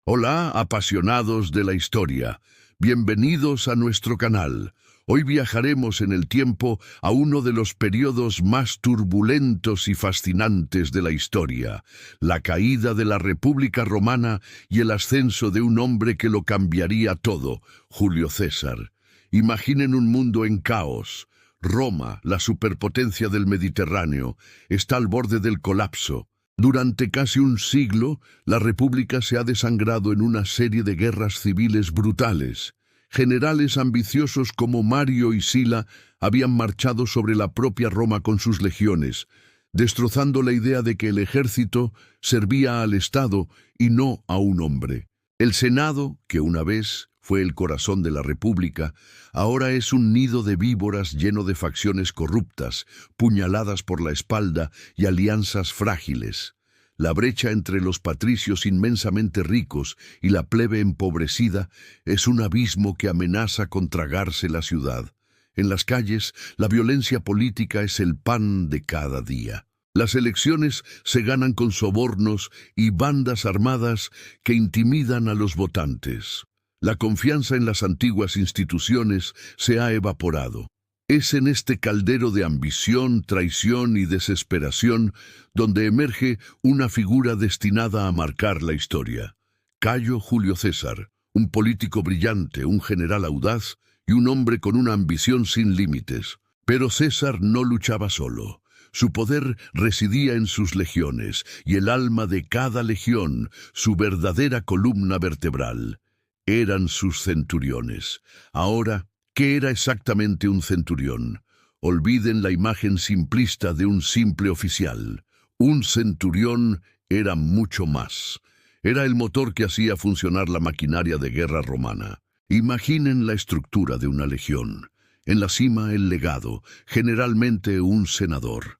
Hola, apasionados de la historia. Bienvenidos a nuestro canal. Hoy viajaremos en el tiempo a uno de los periodos más turbulentos y fascinantes de la historia, la caída de la República Romana y el ascenso de un hombre que lo cambiaría todo, Julio César. Imaginen un mundo en caos. Roma, la superpotencia del Mediterráneo, está al borde del colapso. Durante casi un siglo, la República se ha desangrado en una serie de guerras civiles brutales. Generales ambiciosos como Mario y Sila habían marchado sobre la propia Roma con sus legiones, destrozando la idea de que el ejército servía al Estado y no a un hombre. El Senado, que una vez fue el corazón de la República, ahora es un nido de víboras lleno de facciones corruptas, puñaladas por la espalda y alianzas frágiles. La brecha entre los patricios inmensamente ricos y la plebe empobrecida es un abismo que amenaza con tragarse la ciudad. En las calles, la violencia política es el pan de cada día. Las elecciones se ganan con sobornos y bandas armadas que intimidan a los votantes. La confianza en las antiguas instituciones se ha evaporado. Es en este caldero de ambición, traición y desesperación donde emerge una figura destinada a marcar la historia. Cayo Julio César, un político brillante, un general audaz y un hombre con una ambición sin límites. Pero César no luchaba solo. Su poder residía en sus legiones y el alma de cada legión, su verdadera columna vertebral, eran sus centuriones. Ahora, ¿qué era exactamente un centurión? Olviden la imagen simplista de un simple oficial. Un centurión era mucho más. Era el motor que hacía funcionar la maquinaria de guerra romana. Imaginen la estructura de una legión. En la cima el legado, generalmente un senador.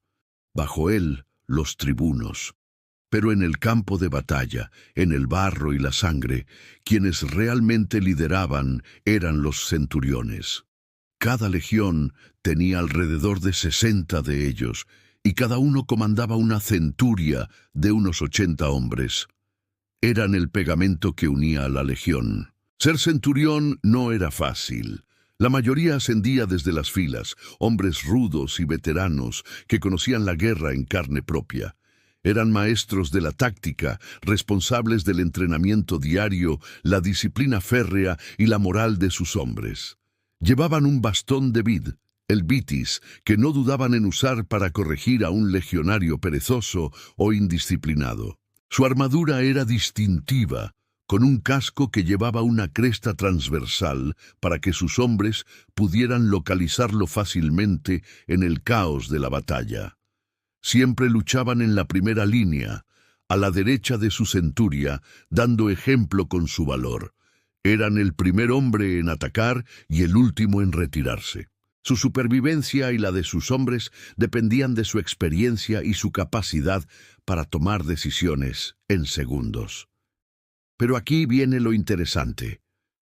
Bajo él, los tribunos. Pero en el campo de batalla, en el barro y la sangre, quienes realmente lideraban eran los centuriones. Cada legión tenía alrededor de 60 de ellos, y cada uno comandaba una centuria de unos 80 hombres. Eran el pegamento que unía a la legión. Ser centurión no era fácil. La mayoría ascendía desde las filas, hombres rudos y veteranos que conocían la guerra en carne propia. Eran maestros de la táctica, responsables del entrenamiento diario, la disciplina férrea y la moral de sus hombres. Llevaban un bastón de vid, el vitis, que no dudaban en usar para corregir a un legionario perezoso o indisciplinado. Su armadura era distintiva, con un casco que llevaba una cresta transversal para que sus hombres pudieran localizarlo fácilmente en el caos de la batalla. Siempre luchaban en la primera línea, a la derecha de su centuria, dando ejemplo con su valor. Eran el primer hombre en atacar y el último en retirarse. Su supervivencia y la de sus hombres dependían de su experiencia y su capacidad para tomar decisiones en segundos. Pero aquí viene lo interesante.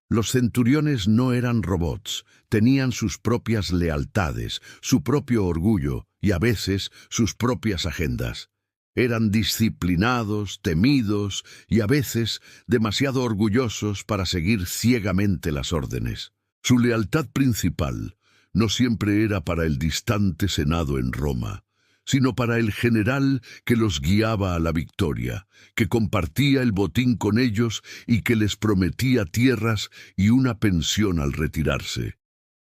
Los centuriones no eran robots, tenían sus propias lealtades, su propio orgullo y a veces sus propias agendas. Eran disciplinados, temidos y a veces demasiado orgullosos para seguir ciegamente las órdenes. Su lealtad principal no siempre era para el distante Senado en Roma, sino para el general que los guiaba a la victoria, que compartía el botín con ellos y que les prometía tierras y una pensión al retirarse.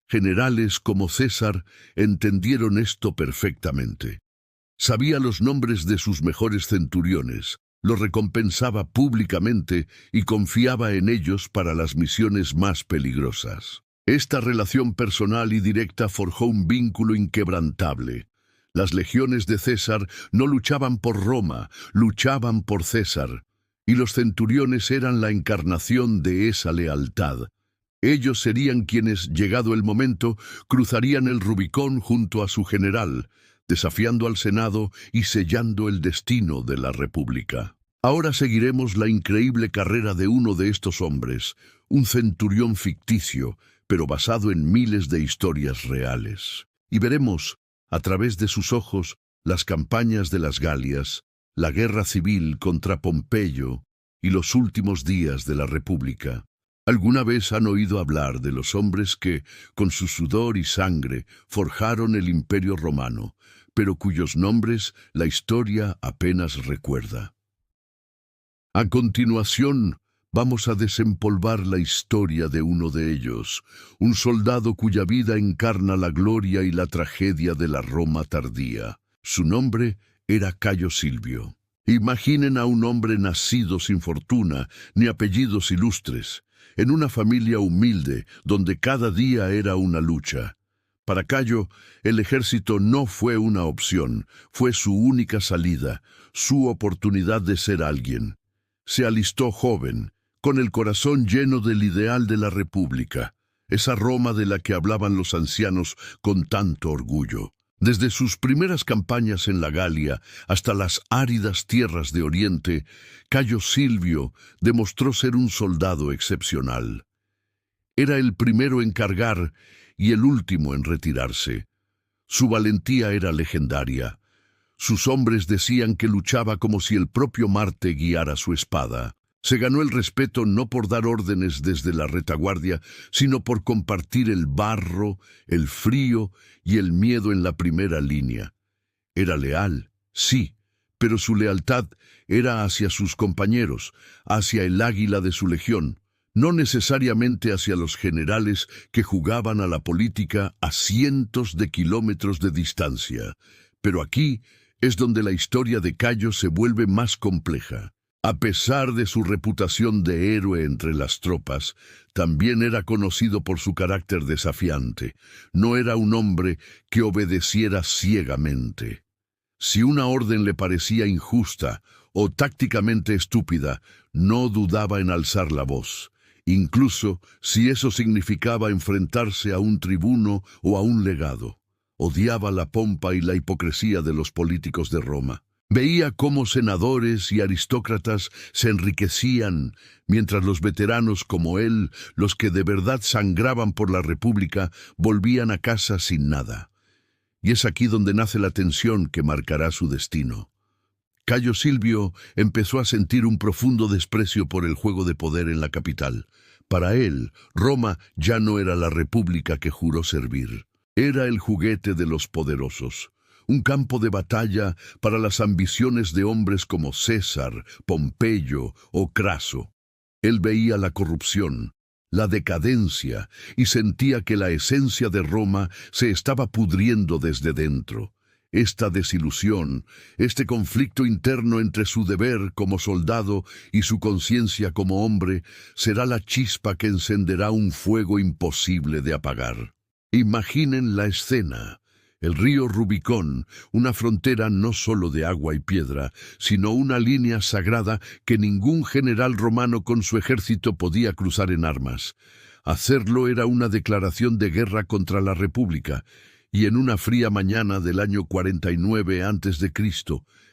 Generales como César entendieron esto perfectamente. Sabía los nombres de sus mejores centuriones, los recompensaba públicamente y confiaba en ellos para las misiones más peligrosas. Esta relación personal y directa forjó un vínculo inquebrantable. Las legiones de César no luchaban por Roma, luchaban por César, y los centuriones eran la encarnación de esa lealtad. Ellos serían quienes, llegado el momento, cruzarían el Rubicón junto a su general, desafiando al Senado y sellando el destino de la República. Ahora seguiremos la increíble carrera de uno de estos hombres, un centurión ficticio, pero basado en miles de historias reales. Y veremos, a través de sus ojos, las campañas de las Galias, la guerra civil contra Pompeyo y los últimos días de la República. ¿Alguna vez han oído hablar de los hombres que, con su sudor y sangre, forjaron el Imperio Romano, pero cuyos nombres la historia apenas recuerda? A continuación, vamos a desempolvar la historia de uno de ellos, un soldado cuya vida encarna la gloria y la tragedia de la Roma tardía. Su nombre era Cayo Silvio. Imaginen a un hombre nacido sin fortuna ni apellidos ilustres, en una familia humilde donde cada día era una lucha. Para Cayo, el ejército no fue una opción, fue su única salida, su oportunidad de ser alguien. Se alistó joven, con el corazón lleno del ideal de la República, esa Roma de la que hablaban los ancianos con tanto orgullo. Desde sus primeras campañas en la Galia hasta las áridas tierras de Oriente, Cayo Silvio demostró ser un soldado excepcional. Era el primero en cargar y el último en retirarse. Su valentía era legendaria. Sus hombres decían que luchaba como si el propio Marte guiara su espada. Se ganó el respeto no por dar órdenes desde la retaguardia, sino por compartir el barro, el frío y el miedo en la primera línea. Era leal, sí, pero su lealtad era hacia sus compañeros, hacia el águila de su legión, no necesariamente hacia los generales que jugaban a la política a cientos de kilómetros de distancia. Pero aquí es donde la historia de Cayo se vuelve más compleja. A pesar de su reputación de héroe entre las tropas, también era conocido por su carácter desafiante. No era un hombre que obedeciera ciegamente. Si una orden le parecía injusta o tácticamente estúpida, no dudaba en alzar la voz, incluso si eso significaba enfrentarse a un tribuno o a un legado. Odiaba la pompa y la hipocresía de los políticos de Roma. Veía cómo senadores y aristócratas se enriquecían, mientras los veteranos como él, los que de verdad sangraban por la República, volvían a casa sin nada. Y es aquí donde nace la tensión que marcará su destino. Cayo Silvio empezó a sentir un profundo desprecio por el juego de poder en la capital. Para él, Roma ya no era la república que juró servir. Era el juguete de los poderosos. Un campo de batalla para las ambiciones de hombres como César, Pompeyo o Craso. Él veía la corrupción, la decadencia, y sentía que la esencia de Roma se estaba pudriendo desde dentro. Esta desilusión, este conflicto interno entre su deber como soldado y su conciencia como hombre, será la chispa que encenderá un fuego imposible de apagar. Imaginen la escena. El río Rubicón, una frontera no solo de agua y piedra, sino una línea sagrada que ningún general romano con su ejército podía cruzar en armas. Hacerlo era una declaración de guerra contra la República, y en una fría mañana del año 49 a.C.,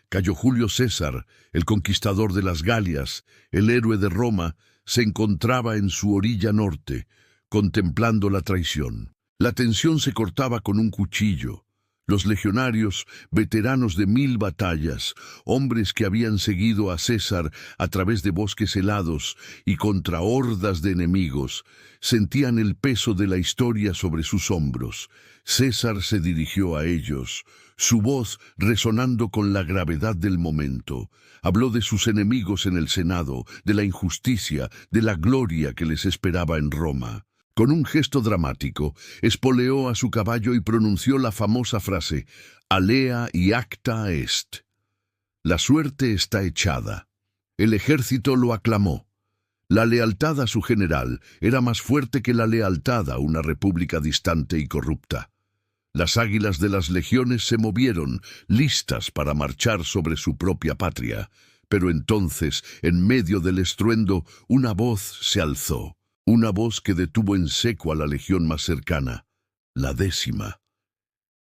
Cayo Julio César, el conquistador de las Galias, el héroe de Roma, se encontraba en su orilla norte, contemplando la traición. La tensión se cortaba con un cuchillo. Los legionarios, veteranos de 1000 batallas, hombres que habían seguido a César a través de bosques helados y contra hordas de enemigos, sentían el peso de la historia sobre sus hombros. César se dirigió a ellos, su voz resonando con la gravedad del momento. Habló de sus enemigos en el Senado, de la injusticia, de la gloria que les esperaba en Roma. Con un gesto dramático, espoleó a su caballo y pronunció la famosa frase, «Alea y acta est». La suerte está echada. El ejército lo aclamó. La lealtad a su general era más fuerte que la lealtad a una república distante y corrupta. Las águilas de las legiones se movieron, listas para marchar sobre su propia patria. Pero entonces, en medio del estruendo, una voz se alzó. Una voz que detuvo en seco a la legión más cercana, la 10ª.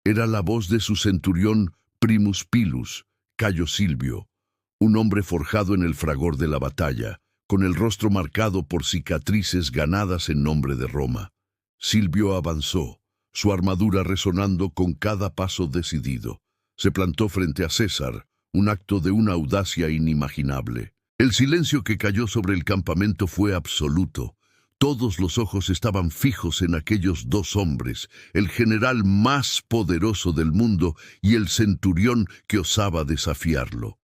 Era la voz de su centurión Primus Pilus, Cayo Silvio, un hombre forjado en el fragor de la batalla, con el rostro marcado por cicatrices ganadas en nombre de Roma. Silvio avanzó, su armadura resonando con cada paso decidido. Se plantó frente a César, un acto de una audacia inimaginable. El silencio que cayó sobre el campamento fue absoluto. Todos los ojos estaban fijos en aquellos dos hombres, el general más poderoso del mundo y el centurión que osaba desafiarlo.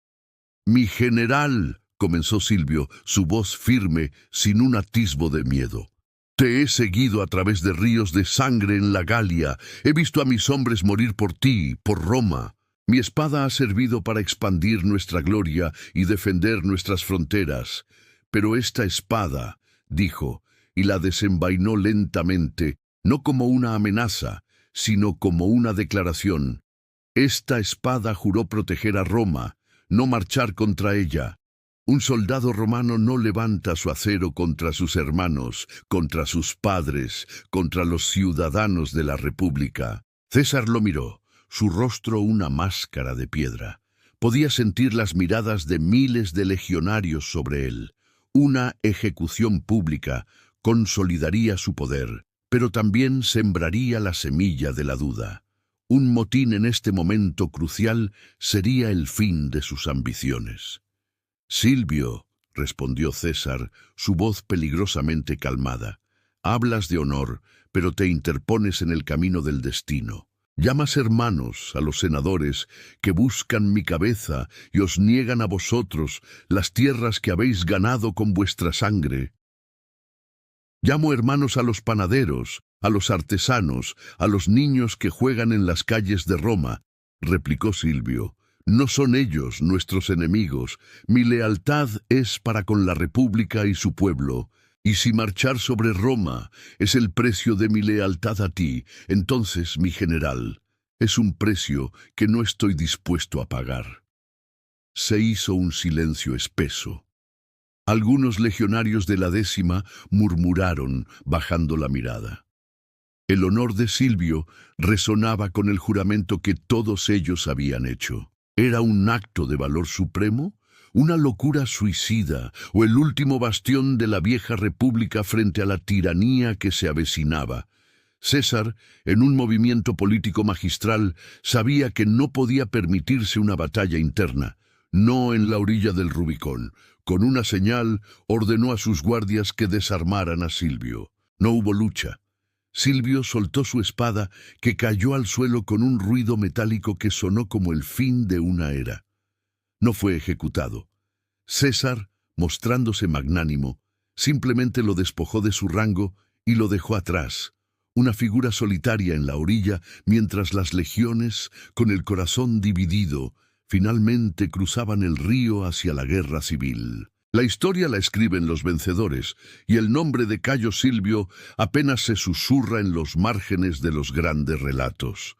«Mi general», comenzó Silvio, su voz firme, sin un atisbo de miedo. «Te he seguido a través de ríos de sangre en la Galia. He visto a mis hombres morir por ti, por Roma. Mi espada ha servido para expandir nuestra gloria y defender nuestras fronteras. Pero esta espada», dijo, y la desenvainó lentamente, no como una amenaza, sino como una declaración. «Esta espada juró proteger a Roma, no marchar contra ella. Un soldado romano no levanta su acero contra sus hermanos, contra sus padres, contra los ciudadanos de la República». César lo miró, su rostro una máscara de piedra. Podía sentir las miradas de miles de legionarios sobre él. Una ejecución pública consolidaría su poder, pero también sembraría la semilla de la duda. Un motín en este momento crucial sería el fin de sus ambiciones. «Silvio», respondió César, su voz peligrosamente calmada, «hablas de honor, pero te interpones en el camino del destino. Llamas hermanos a los senadores que buscan mi cabeza y os niegan a vosotros las tierras que habéis ganado con vuestra sangre. Llamo hermanos a los panaderos, a los artesanos, a los niños que juegan en las calles de Roma», replicó Silvio. «No son ellos nuestros enemigos. Mi lealtad es para con la República y su pueblo. Y si marchar sobre Roma es el precio de mi lealtad a ti, entonces, mi general, es un precio que no estoy dispuesto a pagar». Se hizo un silencio espeso. Algunos legionarios de la 10ª murmuraron, bajando la mirada. El honor de Silvio resonaba con el juramento que todos ellos habían hecho. ¿Era un acto de valor supremo? ¿Una locura suicida? ¿O el último bastión de la vieja república frente a la tiranía que se avecinaba? César, en un movimiento político magistral, sabía que no podía permitirse una batalla interna. No en la orilla del Rubicón. Con una señal, ordenó a sus guardias que desarmaran a Silvio. No hubo lucha. Silvio soltó su espada, que cayó al suelo con un ruido metálico que sonó como el fin de una era. No fue ejecutado. César, mostrándose magnánimo, simplemente lo despojó de su rango y lo dejó atrás, una figura solitaria en la orilla, mientras las legiones, con el corazón dividido, finalmente cruzaban el río hacia la guerra civil. La historia la escriben los vencedores, y el nombre de Cayo Silvio apenas se susurra en los márgenes de los grandes relatos.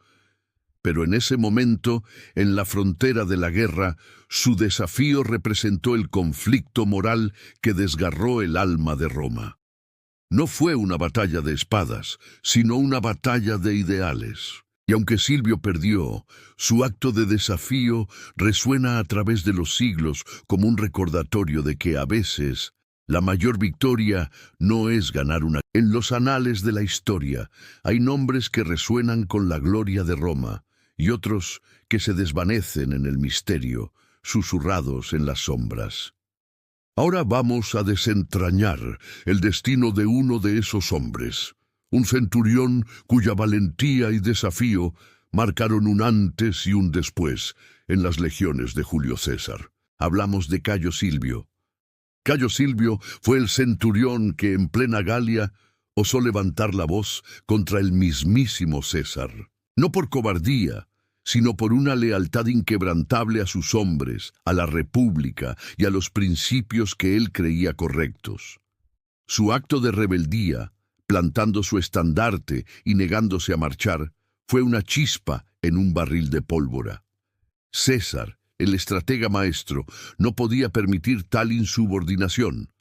Pero en ese momento, en la frontera de la guerra, su desafío representó el conflicto moral que desgarró el alma de Roma. No fue una batalla de espadas, sino una batalla de ideales. Y aunque Silvio perdió, su acto de desafío resuena a través de los siglos como un recordatorio de que a veces la mayor victoria no es ganar una. En los anales de la historia hay nombres que resuenan con la gloria de Roma y otros que se desvanecen en el misterio, susurrados en las sombras. Ahora vamos a desentrañar el destino de uno de esos hombres. Un centurión cuya valentía y desafío marcaron un antes y un después en las legiones de Julio César. Hablamos de Cayo Silvio. Cayo Silvio fue el centurión que en plena Galia osó levantar la voz contra el mismísimo César. No por cobardía, sino por una lealtad inquebrantable a sus hombres, a la República y a los principios que él creía correctos. Su acto de rebeldía, plantando su estandarte y negándose a marchar, fue una chispa en un barril de pólvora. César, el estratega maestro, no podía permitir tal insubordinación.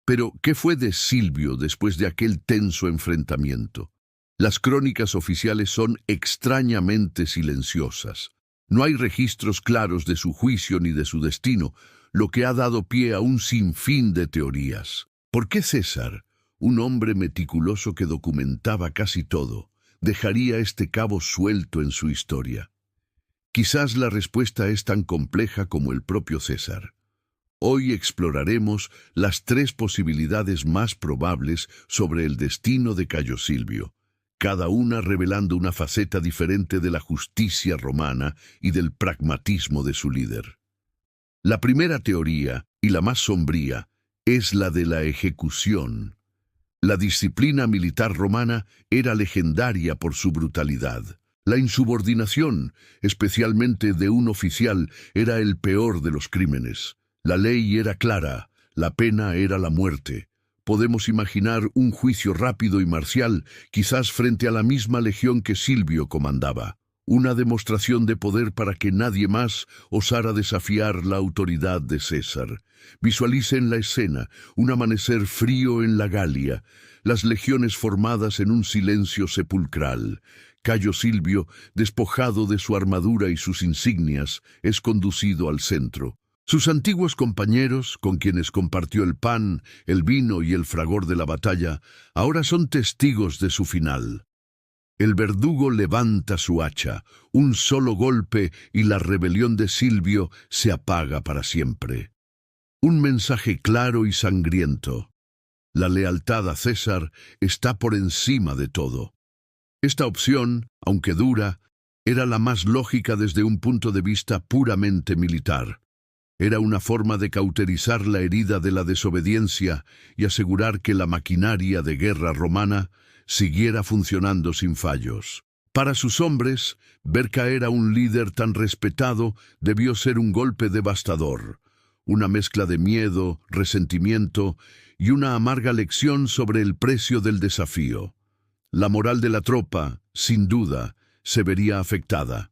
Pero, ¿qué fue de Silvio después de aquel tenso enfrentamiento? Las crónicas oficiales son extrañamente silenciosas. No hay registros claros de su juicio ni de su destino, lo que ha dado pie a un sinfín de teorías. ¿Por qué César, un hombre meticuloso que documentaba casi todo, dejaría este cabo suelto en su historia? Quizás la respuesta es tan compleja como el propio César. Hoy exploraremos las 3 posibilidades más probables sobre el destino de Cayo Silvio, cada una revelando una faceta diferente de la justicia romana y del pragmatismo de su líder. La primera teoría, y la más sombría, es la de la ejecución. La disciplina militar romana era legendaria por su brutalidad. La insubordinación, especialmente de un oficial, era el peor de los crímenes. La ley era clara, la pena era la muerte. Podemos imaginar un juicio rápido y marcial, quizás frente a la misma legión que Silvio comandaba. Una demostración de poder para que nadie más osara desafiar la autoridad de César. Visualicen la escena, un amanecer frío en la Galia, las legiones formadas en un silencio sepulcral. Cayo Silvio, despojado de su armadura y sus insignias, es conducido al centro. Sus antiguos compañeros, con quienes compartió el pan, el vino y el fragor de la batalla, ahora son testigos de su final. El verdugo levanta su hacha, un solo golpe y la rebelión de Silvio se apaga para siempre. Un mensaje claro y sangriento. La lealtad a César está por encima de todo. Esta opción, aunque dura, era la más lógica desde un punto de vista puramente militar. Era una forma de cauterizar la herida de la desobediencia y asegurar que la maquinaria de guerra romana siguiera funcionando sin fallos. Para sus hombres, ver caer a un líder tan respetado debió ser un golpe devastador, una mezcla de miedo, resentimiento y una amarga lección sobre el precio del desafío. La moral de la tropa, sin duda, se vería afectada.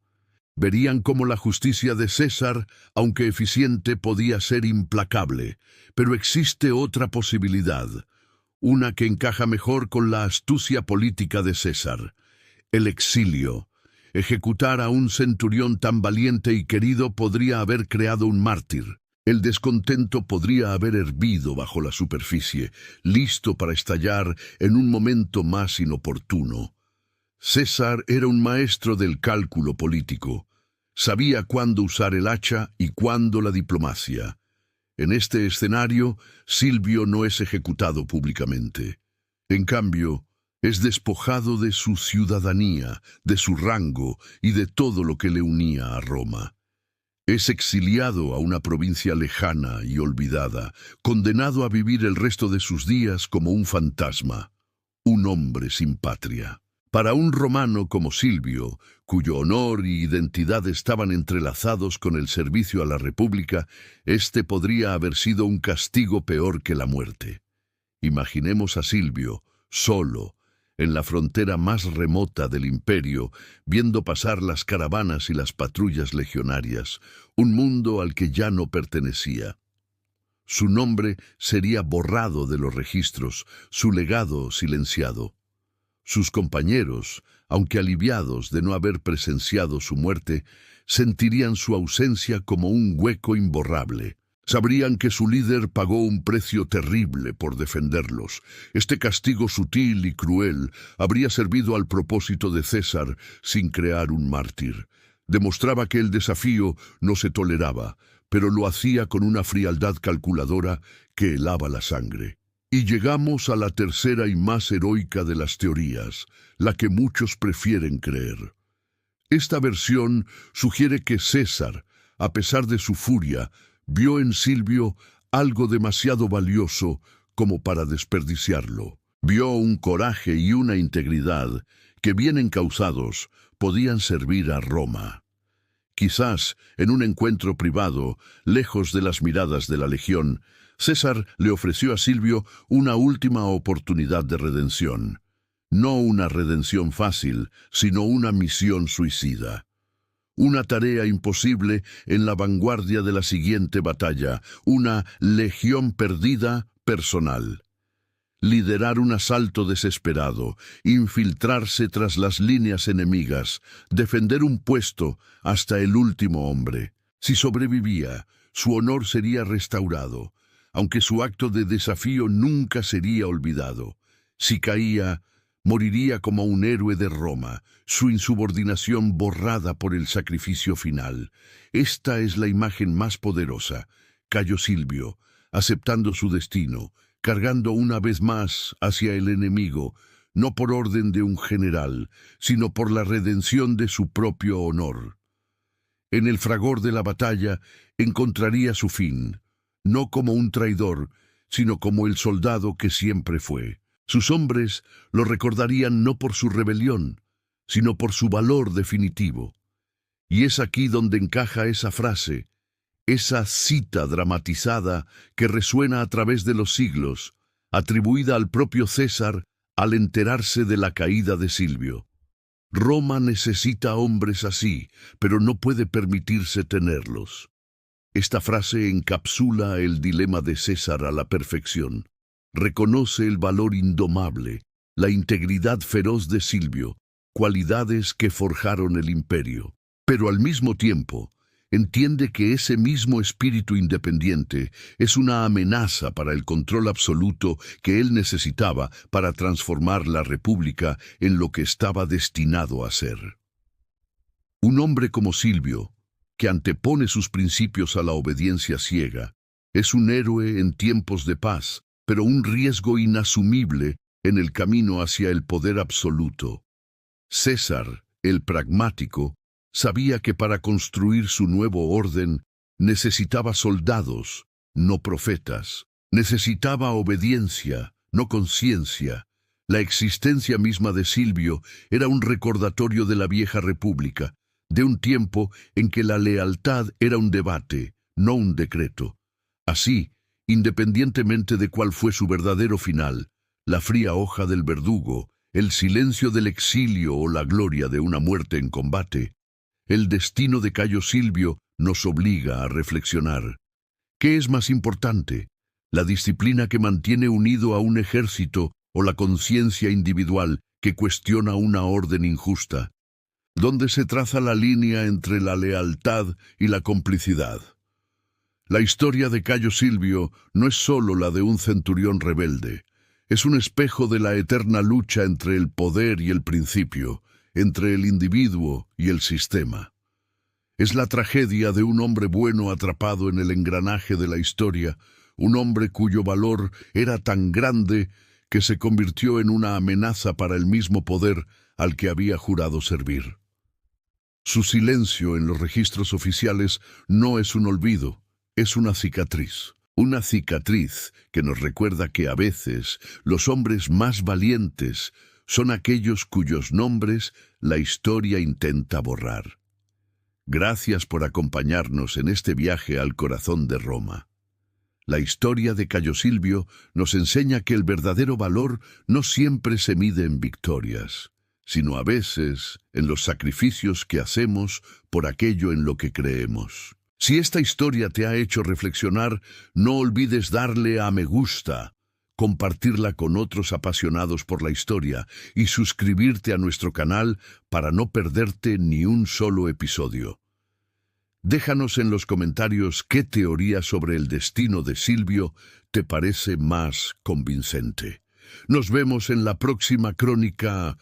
Verían cómo la justicia de César, aunque eficiente, podía ser implacable. Pero existe otra posibilidad, una que encaja mejor con la astucia política de César: el exilio. Ejecutar a un centurión tan valiente y querido podría haber creado un mártir. El descontento podría haber hervido bajo la superficie, listo para estallar en un momento más inoportuno. César era un maestro del cálculo político. Sabía cuándo usar el hacha y cuándo la diplomacia. En este escenario, Silvio no es ejecutado públicamente. En cambio, es despojado de su ciudadanía, de su rango y de todo lo que le unía a Roma. Es exiliado a una provincia lejana y olvidada, condenado a vivir el resto de sus días como un fantasma, un hombre sin patria. Para un romano como Silvio, cuyo honor y identidad estaban entrelazados con el servicio a la República, este podría haber sido un castigo peor que la muerte. Imaginemos a Silvio, solo, en la frontera más remota del imperio, viendo pasar las caravanas y las patrullas legionarias, un mundo al que ya no pertenecía. Su nombre sería borrado de los registros, su legado silenciado. Sus compañeros, aunque aliviados de no haber presenciado su muerte, sentirían su ausencia como un hueco imborrable. Sabrían que su líder pagó un precio terrible por defenderlos. Este castigo sutil y cruel habría servido al propósito de César sin crear un mártir. Demostraba que el desafío no se toleraba, pero lo hacía con una frialdad calculadora que helaba la sangre. Y llegamos a la tercera y más heroica de las teorías, la que muchos prefieren creer. Esta versión sugiere que César, a pesar de su furia, vio en Silvio algo demasiado valioso como para desperdiciarlo. Vio un coraje y una integridad que, bien encausados, podían servir a Roma. Quizás, en un encuentro privado, lejos de las miradas de la legión, César le ofreció a Silvio una última oportunidad de redención. No una redención fácil, sino una misión suicida. Una tarea imposible en la vanguardia de la siguiente batalla, una legión perdida personal. Liderar un asalto desesperado, infiltrarse tras las líneas enemigas, defender un puesto hasta el último hombre. Si sobrevivía, su honor sería restaurado, aunque su acto de desafío nunca sería olvidado. Si caía, moriría como un héroe de Roma, su insubordinación borrada por el sacrificio final. Esta es la imagen más poderosa. Cayo Silvio, aceptando su destino, cargando una vez más hacia el enemigo, no por orden de un general, sino por la redención de su propio honor. En el fragor de la batalla encontraría su fin, no como un traidor, sino como el soldado que siempre fue. Sus hombres lo recordarían no por su rebelión, sino por su valor definitivo. Y es aquí donde encaja esa frase, esa cita dramatizada que resuena a través de los siglos, atribuida al propio César al enterarse de la caída de Silvio. Roma necesita hombres así, pero no puede permitirse tenerlos. Esta frase encapsula el dilema de César a la perfección. Reconoce el valor indomable, la integridad feroz de Silvio, cualidades que forjaron el imperio. Pero al mismo tiempo, entiende que ese mismo espíritu independiente es una amenaza para el control absoluto que él necesitaba para transformar la República en lo que estaba destinado a ser. Un hombre como Silvio, que antepone sus principios a la obediencia ciega, es un héroe en tiempos de paz, pero un riesgo inasumible en el camino hacia el poder absoluto. César, el pragmático, sabía que para construir su nuevo orden necesitaba soldados, no profetas. Necesitaba obediencia, no conciencia. La existencia misma de Silvio era un recordatorio de la vieja república, de un tiempo en que la lealtad era un debate, no un decreto. Así, independientemente de cuál fue su verdadero final, la fría hoja del verdugo, el silencio del exilio o la gloria de una muerte en combate, el destino de Cayo Silvio nos obliga a reflexionar. ¿Qué es más importante? ¿La disciplina que mantiene unido a un ejército o la conciencia individual que cuestiona una orden injusta? ¿Dónde se traza la línea entre la lealtad y la complicidad? La historia de Cayo Silvio no es solo la de un centurión rebelde. Es un espejo de la eterna lucha entre el poder y el principio, entre el individuo y el sistema. Es la tragedia de un hombre bueno atrapado en el engranaje de la historia, un hombre cuyo valor era tan grande que se convirtió en una amenaza para el mismo poder al que había jurado servir. Su silencio en los registros oficiales no es un olvido, es una cicatriz que nos recuerda que a veces los hombres más valientes son aquellos cuyos nombres la historia intenta borrar. Gracias por acompañarnos en este viaje al corazón de Roma. La historia de Cayo Silvio nos enseña que el verdadero valor no siempre se mide en victorias, sino a veces en los sacrificios que hacemos por aquello en lo que creemos. Si esta historia te ha hecho reflexionar, no olvides darle a me gusta, compartirla con otros apasionados por la historia y suscribirte a nuestro canal para no perderte ni un solo episodio. Déjanos en los comentarios qué teoría sobre el destino de Silvio te parece más convincente. Nos vemos en la próxima crónica